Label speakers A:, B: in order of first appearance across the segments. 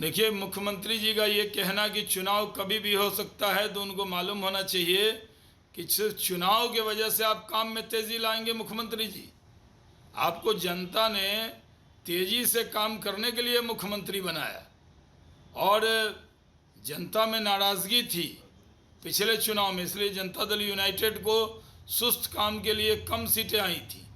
A: देखिए, मुख्यमंत्री जी का ये कहना कि चुनाव कभी भी हो सकता है, तो उनको मालूम होना चाहिए कि चुनाव के वजह से आप काम में तेज़ी लाएंगे। मुख्यमंत्री जी, आपको जनता ने तेज़ी से काम करने के लिए मुख्यमंत्री बनाया और जनता में नाराज़गी थी पिछले चुनाव में, इसलिए जनता दल यूनाइटेड को सुस्त काम के लिए कम सीटें आई थी।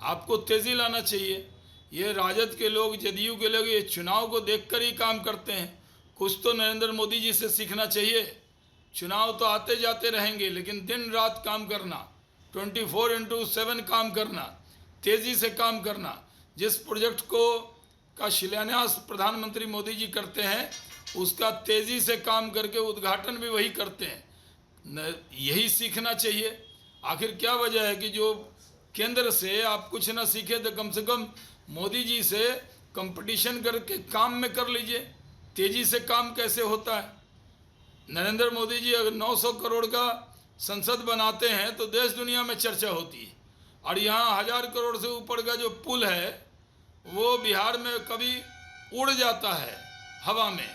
A: आपको तेज़ी लाना चाहिए। ये राजद के लोग, जदयू के लोग ये चुनाव को देखकर ही काम करते हैं। कुछ तो नरेंद्र मोदी जी से सीखना चाहिए। चुनाव तो आते जाते रहेंगे, लेकिन दिन रात काम करना, 24/7 काम करना, तेज़ी से काम करना। जिस प्रोजेक्ट का शिलान्यास प्रधानमंत्री मोदी जी करते हैं, उसका तेज़ी से काम करके उद्घाटन भी वही करते हैं। यही सीखना चाहिए। आखिर क्या वजह है कि जो केंद्र से आप कुछ ना सीखे, तो कम से कम मोदी जी से कंपटीशन करके काम में कर लीजिए। तेज़ी से काम कैसे होता है? नरेंद्र मोदी जी अगर 900 करोड़ का संसद बनाते हैं तो देश दुनिया में चर्चा होती है, और यहाँ 1000 करोड़ से ऊपर का जो पुल है वो बिहार में कभी उड़ जाता है हवा में,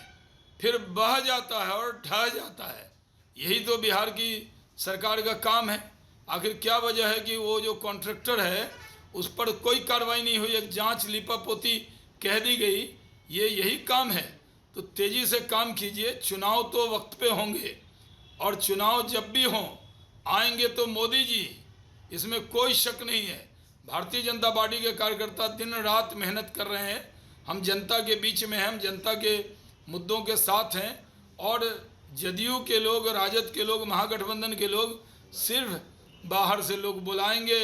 A: फिर बह जाता है और ढह जाता है। यही तो बिहार की सरकार का काम है। आखिर क्या वजह है कि वो जो कॉन्ट्रैक्टर है उस पर कोई कार्रवाई नहीं हुई, एक जांच लिपापोती कह दी गई। यही काम है। तो तेज़ी से काम कीजिए। चुनाव तो वक्त पे होंगे, और चुनाव जब भी हों आएंगे तो मोदी जी, इसमें कोई शक नहीं है। भारतीय जनता पार्टी के कार्यकर्ता दिन रात मेहनत कर रहे हैं। हम जनता के बीच में हैं, हम जनता के मुद्दों के साथ हैं। और जदयू के लोग, राजद के लोग, महागठबंधन के लोग सिर्फ बाहर से लोग बुलाएंगे,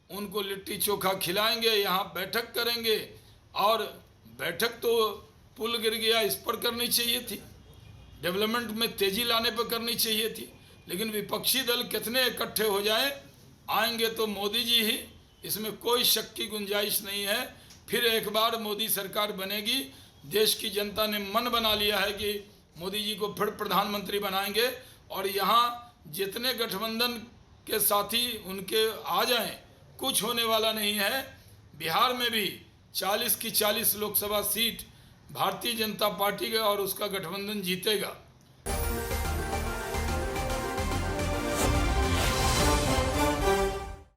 A: उनको लिट्टी चोखा खिलाएंगे, यहाँ बैठक करेंगे। और बैठक तो पुल गिर गया इस पर करनी चाहिए थी, डेवलपमेंट में तेज़ी लाने पर करनी चाहिए थी। लेकिन विपक्षी दल कितने इकट्ठे हो जाएं, आएंगे तो मोदी जी ही, इसमें कोई शक की गुंजाइश नहीं है। फिर एक बार मोदी सरकार बनेगी। देश की जनता ने मन बना लिया है कि मोदी जी को फिर प्रधानमंत्री बनाएंगे। और यहाँ जितने गठबंधन के साथी उनके आ जाएं, कुछ होने वाला नहीं है। बिहार में भी 40 की 40 लोकसभा सीट भारतीय जनता पार्टी का और उसका गठबंधन जीतेगा।